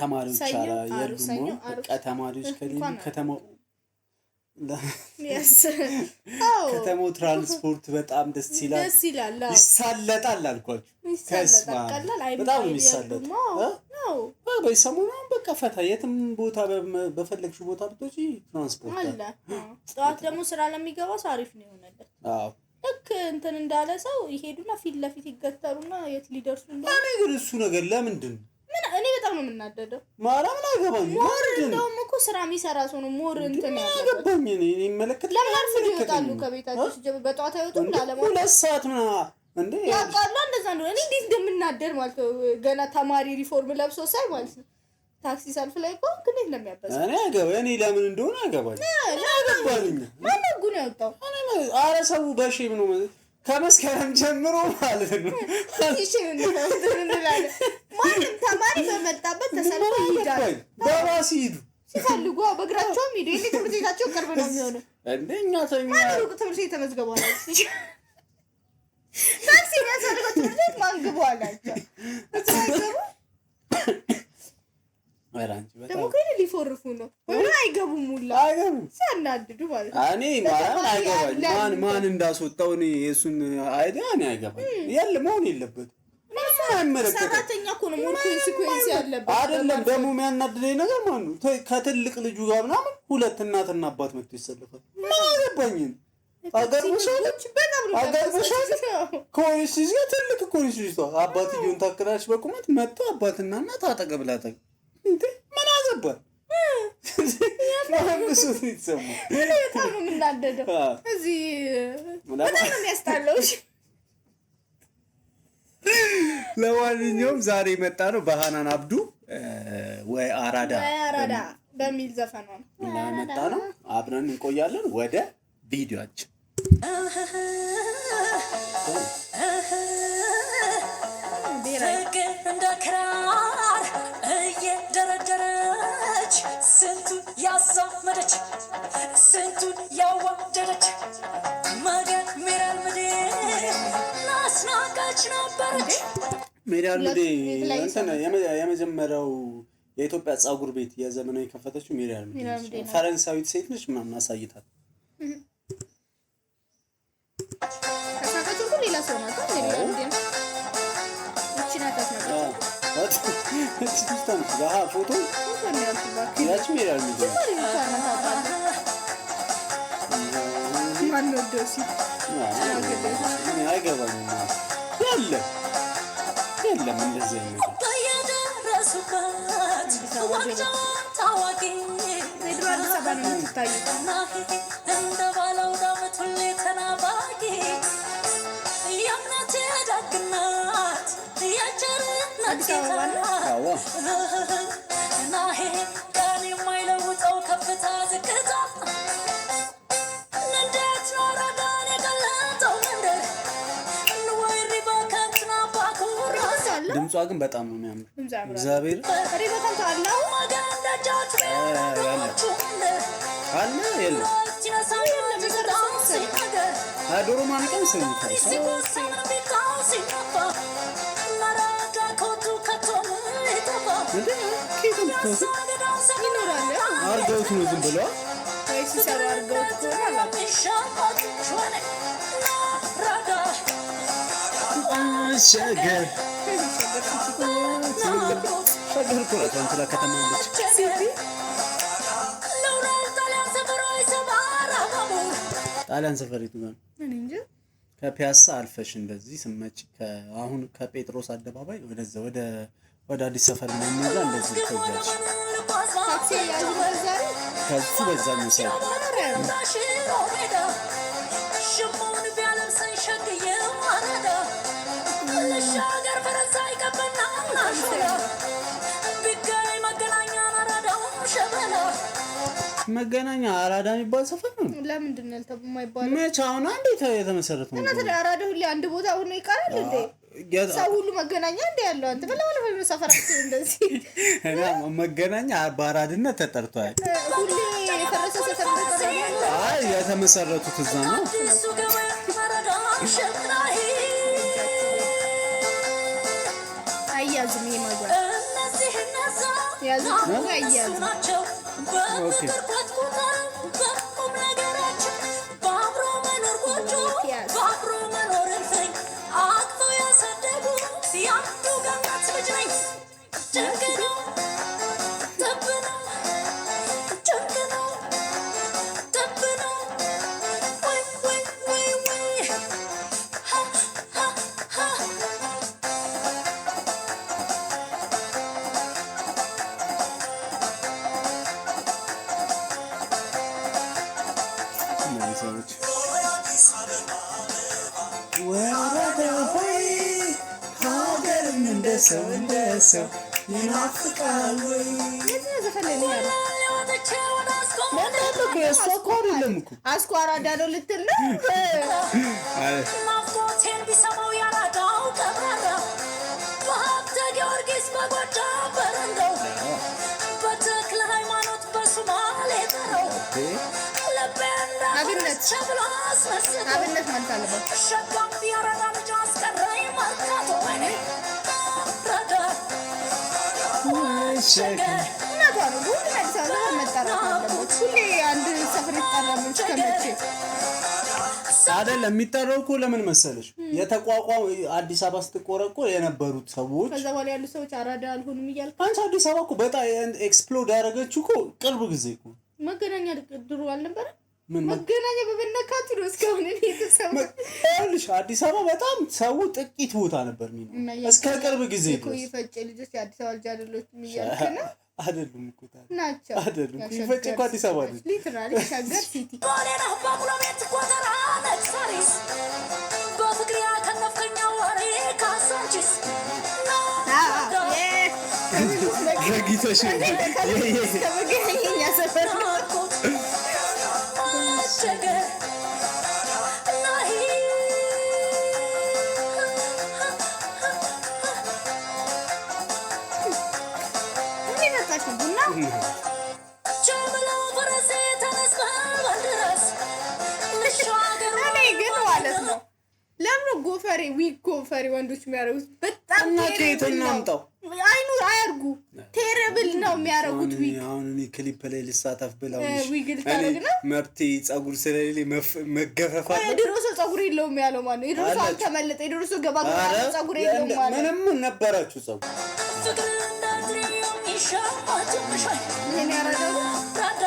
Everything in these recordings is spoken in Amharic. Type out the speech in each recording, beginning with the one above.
ተማሪዎች የሉም በቃ ተማሪዎች ከሌሉ ከተማው ከተማው ትራንስፖርት በጣም ደስ ይላል ይሳለጣል አልኳችሁ ከስማ በጣም የሚሳለጥ ነው በሰሞኑን በቃ ፈታ የትም ቦታ በፈለግሽው ቦታ ብትወጪ ትራንስፖርት አለ ጠዋት ደግሞ ስራ ለሚገባ አሪፍ ነው የሆነለት ልክ እንትን እንዳለ ሰው ይሄዱና ፊት ለፊት ይገተሩና የት ሊደርሱ እንደሆነ እኔ ግን እሱ ነገር ለምንድን እኔ በጣም ነው የምናደደው ማራምን አይገባኝ እንደውም እኮ ስራ የሚሰራ ሰው ነው ሞር እንትን ያገባኝ እኔ ይመለከት ለምን አርፍዶ ይወጣሉ ከቤታቸው ሲጀምር በጠዋት አይወጡም ለዓለም 2 ሰዓት እንዴ ያቃላ እንደዛ ነው እኔ እንዴት እንደምናደር ማለት ነው ገና ተማሪ ሪፎርም ለብሶ ሳይ ማለት ነው ታክሲ ሰልፍ ላይ እኮ እንዴት ለሚያበዛ እኔ አገባ እኔ ለምን እንደሆነ አገባኝ ለአገባኝ ማን ጉን ያወጣው አረ ሰው በሺም ነው ከመስከረም ጀምሮ ማለት ነው እሺ እንላለን ማን ተማሪ በመጣበት ተሰልፎ ይሄዳል በባስ ይሄዱ ሲፈልጉ በእግራቸውም ሄዱ እንዴ ትምህርት ቤታቸው ቅርብ ነው የሚሆነው እንደኛ ተኛ ሩቅ ትምህርት ቤት ተመዝግበዋል ታክሲ ያሰረገው ትምህርት ቤት ማንግበዋላቸው አትሳይገቡ ወራንቺ በጣም ደግሞ ከኔ ሊፎርፉ ነው ወይ አይገቡም ሙላ አይገቡም ሲያናድዱ ማለት ነው እኔ ማን እንዳስወጣው እኔ የሱን አይዲያ እኔ አይገባኝ የለም መሆን የለበትም ሰራተኛ እኮ ነው ሞር ኮንሲኩዌንስ ያለበት አይደለም ደግሞ የሚያናድደኝ ነገር ማን ነው ከትልቅ ልጁ ጋር ምናምን ሁለት እናትና አባት መጥቶ ይሰለፋል ምን አገባኝ አገርምሻለች ኮንሲስ ትልቅ ኮንሲስ አባትየውን ታከራሽ በቁመት መጥቶ አባትና እናት አጠገብላጠግ እንዴ ምን አገባኝ ማንሱ ይሰማ በጣም ነው የምናደደው እዚህ በጣም ነው የሚያስጠላው ለማንኛውም ዛሬ መጣ ነው በሃናን አብዱ ወይ አራዳ በሚል ዘፈን ነው እና መጣ ነው አብረን እንቆያለን ወደ ቪዲዮአችን እንደክራር እየደረደረች ስንቱን ያሳመደች ስንቱን ያዋደደች መገን ሚራል ምድር ናስናቀች ነበረች ሚራል ምድር እንትን የመጀመሪያው የኢትዮጵያ ጻጉር ቤት የዘመናዊ ከፈተችው ሚራል ምድር ፈረንሳዊት ሴት ነች ምናምን አሳይታት ከሳቀቱ ሁሉ ሌላ ሰው ናት ሚራል ምድር እቺ ፎቶ ያቺ ሚራል ምድር ማን ነው ደሲ አይገባኝም የለም እንደዚህ አይነት በየደረሱበት ዋንጫ ታዋቂ ሬድዋን ሰባን ታዩ እንደ ባለው ዳመት ሁሌ ተናፋቂ የእምነት ደግነት የቸርነት ጌታ ናሄ ቀን የማይለውጠው ከፍታ ዝቅታ እንዴት ነው አራዳን የገለጠው መንደር ወይ ሪባ ከንትና ባኩራ ድምጿ ግን በጣም ነው የሚያምር እግዚአብሔር ሪባ ከንቱ አለው ማገን ደጃች ቤራቹ አለ የለም አዶሮ ማንቀን ሰይታይ አርገውት ነው ዝም ብሎ ወይስ ሰራ አርገውት ሸገር ኩራት አንተ ከተማ ልጅ ጣሊያን ሰፈሪቱ ጋር ምን እንጂ ከፒያሳ አልፈሽ እንደዚህ ስመጭ አሁን ከጴጥሮስ አደባባይ ወደዛ ወደ አዲስ ሰፈር ነው የሚወጣ እንደዚህ ተጃጅ ታክሲ ያዙ ዛሬ ከሱ በዛኛው ሰው ሽሞን ቢያለብሰኝ ሸግዬ ማረዳ ለሻገር ፈረንሳይ ቀበና ናሽራ ቢገኝ መገናኛ አራዳው ሸበላ መገናኛ አራዳ የሚባል ሰፈር ነው ለምንድን ነው የማይባለው መቼ አሁን አንዴ የተመሰረተ ነው እና ታዲያ አራዳ ሁሉ አንድ ቦታ ሆኖ ይቀራል እንዴ ሰው ሁሉ መገናኛ እንደ ያለው አንተ በለወለ ሰፈራችን እንደዚህ እና መገናኛ በአራድነት ተጠርቷል ሁሉ የፈረሰ ሰፈር ተጠርቷል አይ የተመሰረቱት እዛ ነው እሱ ገበያ አራዳ ሸብራሂ አያዝም ይማጓ እነዚህ ነዛ ናቸው በፍቅር ኮትኩተው በቁም ነገራቸው በአብሮ መኖር ጎጆ በአብሮ መኖር እልፍኝ አቅፈው ያሳደጉ ያንዱ ገነት ልጅ ነኝ ጭንቅ ነው ጥብ ነው ጭንቅ ነው ጥብ ነው ወይ ወይ ወይ ወይ ሀ ሀ ሀ ሰዎች ወረደ ሆይ ሀገርም እንደሰው ይናፍቃል ወይ እሷ እኮ አይደለም እኮ አስኮ አራዳ ነው ልትል ነው ናፍቆቴን ቢሰማው ያራዳው ቀብራራ በሀብተ ጊዮርጊስ በጎጃም በረንዳው በተክለ ሃይማኖት በሱማሌ ጠራው አብነት አብነት ማለት አለበት ሸጋም ቢያረጋ ልጅ አስቀረኝ መርካቶ ወይኔ ረጋ ሸገር እናቷ ነው ሁሉ አዲስ አበባ መጠራት አለበት ሁሌ አንድ ሰፈር ይጠራል ከመቼ አይደለም የሚጠራው እኮ ለምን መሰለሽ የተቋቋመ አዲስ አበባ ስትቆረቆር የነበሩት ሰዎች ከዛ በኋላ ያሉ ሰዎች አራዳ አልሆኑም እያልኩ አንቺ አዲስ አበባ እኮ በጣም ኤክስፕሎድ ያደረገችው እኮ ቅርብ ጊዜ እኮ መገናኛ ድሮ አልነበረ መገናኛ በመነካቱ ነው እስካሁን እኔ የተሰማኝ ልሽ አዲስ አበባ በጣም ሰው ጥቂት ቦታ ነበር የሚኖር እስከ ቅርብ ጊዜ እኮ ይፈጭ ልጆች የአዲስ አበባ ልጅ አይደሉም እያልክ ነው አይደሉም እኮ ናቸው አይደሉም ይፈጭ እኮ አዲስ አበባ ልጅ ሊትራሊ ሸገር ሲቲ ባሌና ባቁሎ ቤት ቆጠራ ነክሳሪስ በፍቅር ያከነፍከኛ ወሬ ካሳንቺስ ዘግይተሽ ከመገናኛ ሰፈር ሸገር ናይ ምን መጣሽ ቡና ጀምላ ፈረሴ ተነስታ ባልደረስ ልሻገር እኔ ግን ማለት ነው ለምን ጎፈሬ ዊግ ጎፈሬ ወንዶች የሚያደርጉት በጣም ከየት እናምጣው አይኑ አያርጉ ቴረብል ነው የሚያደርጉት ዊግ አሁን እኔ ክሊፕ ላይ ልሳተፍ ብለው ዊግ ልታደርግ ነው መብቴ ጸጉር ስለሌለ መገፈፍ አለ የድሮ ሰው ጸጉር የለውም ያለው ማለት ነው የድሮ ሰው አልተመለጠ የድሮ ሰው ገባ ጸጉር የለውም ማለት ምንም ነበራችሁ ጸጉር ፍቅር እንዳትሪም ይሻማጭምሻል ይሄን ያረዳው ራዳ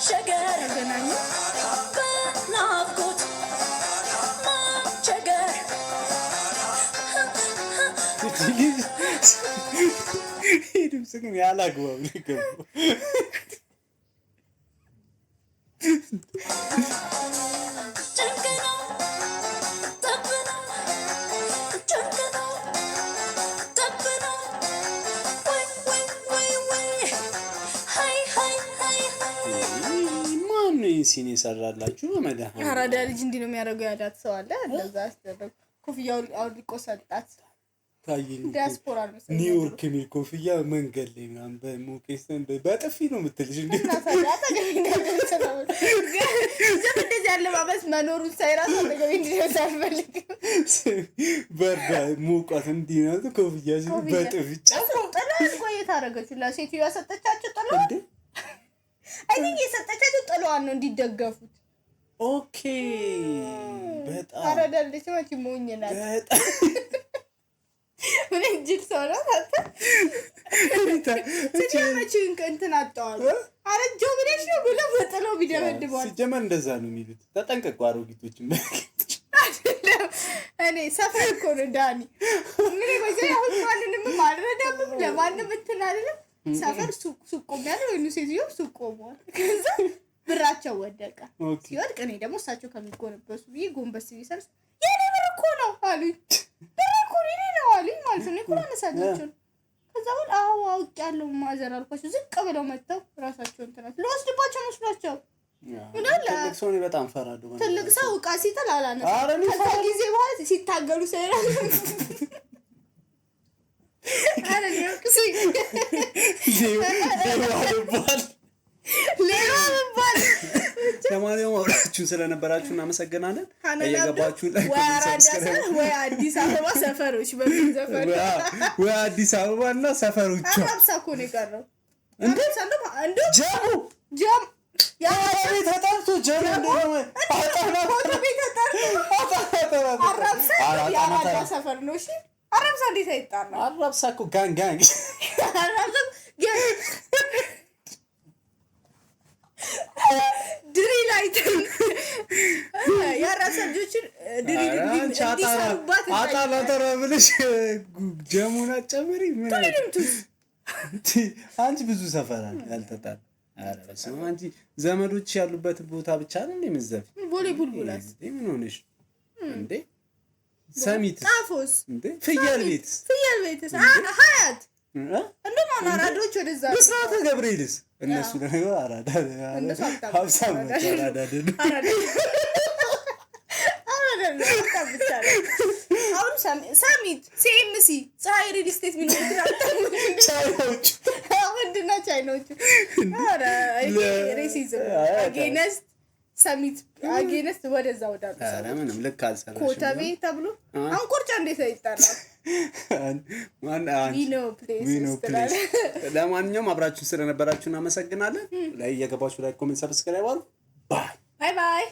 ሸገር ገናኙ በናፍቆት ማቸገር ይሄ ድምፅ ግን ያላግባብ ነው ጭንቅ ነው ጠብ ነው ጭንቅ ነው ጠብ ነው ወይ ወይ ወይ ወይ ሀይ ሀይ ሀይ ማን ነው ሲኒ ሰራላችሁ በመድኃኒዓለም አራዳ ልጅ እንዲህ ነው የሚያደርገው ያዳት ሰው አለ እንደዛ አስደረግ ኮፍያው አውልቆ ሰጣት ታይኝ ዲያስፖራ ነው ኒውዮርክ የሚል ኮፍያ መንገድ ላይ ምናምን በሞኬስ በጥፊ ነው የምትልሽ እንዴ እንደዚህ አለባበስ መኖሩን ሳይራስ አጠገቤ እንዲደርስ አልፈልግም በርዳ ሙቀት እንዲህ ነው ኮፍያ በጥፊ ጥሏን ቆየት አደረገችው ለሴትዮዋ ሰጠቻቸው ጥሏን እንዴ አይ የሰጠቻቸው ጥሏን ነው እንዲደገፉት ኦኬ በጣም አራዳ ልጅ ማለት ሞኝናት በጣም ምን እንጅል ሰው ነው ስለማችን እንትን አጣዋል አረጀው ብለሽ ነው ብለው በጥለው ቢደበድባል ሲጀመር እንደዛ ነው የሚሉት ተጠንቀቁ አሮጊቶችን እኔ ሰፈር እኮ ነው ዳኒ ምን በዚህ አሁን ማንንም ማልረዳም ለማንም እንትን አይደለም ሰፈር ሱቅ ቆሚያለ ወይ ሴትዮ ሱቅ ቆሟል ከዛ ብራቸው ወደቀ ሲወድቅ እኔ ደግሞ እሳቸው ከሚጎነበሱ ብዬ ጎንበስ ቢሰርስ የኔ ብር እኮ ነው አሉኝ ብር እኮ ነው አሉኝ ማለት ነው እኮ አነሳቸው ከዛ በኋላ አውቄያለሁ ማዘር አልኳቸው ዝቅ ብለው መጥተው ራሳቸው እንተናት ለወስድባቸው መስሏቸው ትልቅ ሰው ነው በጣም ፈራዱ ትልቅ ሰው ዕቃ ሲጥል አላነሳም ከዛ ጊዜ በኋላ ሲታገሉ ሳይራሱ አረ ነው ከዚህ ሌባ ባል ብቻ ለማንኛውም አብራችሁን ስለነበራችሁ እናመሰግናለን። እየገባችሁ ወይ አዲስ አበባ ሰፈሮች በምን ዘፈን ወይ አዲስ አበባ እና ሰፈሮች አራብሳ እኮ ነው የቀረው እንዴ ጀም ያ ቤት ተጠርቶ ጀም እንደሆነ አራብሳ ሰፈር ነው። እሺ አራብሳ እንዴት አይጣራ? አራብሳ እኮ ጋንግ አራብሳ ድሪ ላይትን ያራሳ ልጆችን ድሪ እንዲሰሩባት አጣላ ተረብልሽ ጀሙና ጨምሪ ምን አንቺ ብዙ ሰፈር አለ ያልተጣለ። ኧረ በስመ አብ አንቺ ዘመዶች ያሉበት ቦታ ብቻ ነው እንደምዘፍ ቦሌ ቡልቡላስ ምን ሆነሽ እንዴ? ሰሚት ጣፎስ እንዴ? ፍየል ቤት ሀያት እንደማን አራዶች ወደዛ ብስራተ ገብርኤልስ እነሱ ደግሞ አራዳ ሀብሳም አራዳ አይደል? አሁን ሳሚት ሲኤምሲ ፀሐይ ሪል ስቴት ቻይናዎች ምንድነው ቻይናዎች? ኧረ ሬሲዝም አጌነስት ሰሚት አጌነስት ወደዛ ወዳሉ ኧረ ምንም ልክ አልሰራሽም። ኮተቤ ተብሎ አንቆርጫ እንዴት ይጣራል? ፕሌስ። ለማንኛውም አብራችሁ ስለነበራችሁ እናመሰግናለን። ላይ እየገባችሁ ላይ ኮሜንት ሰብስክራይብ አሉ። ባይ ባይ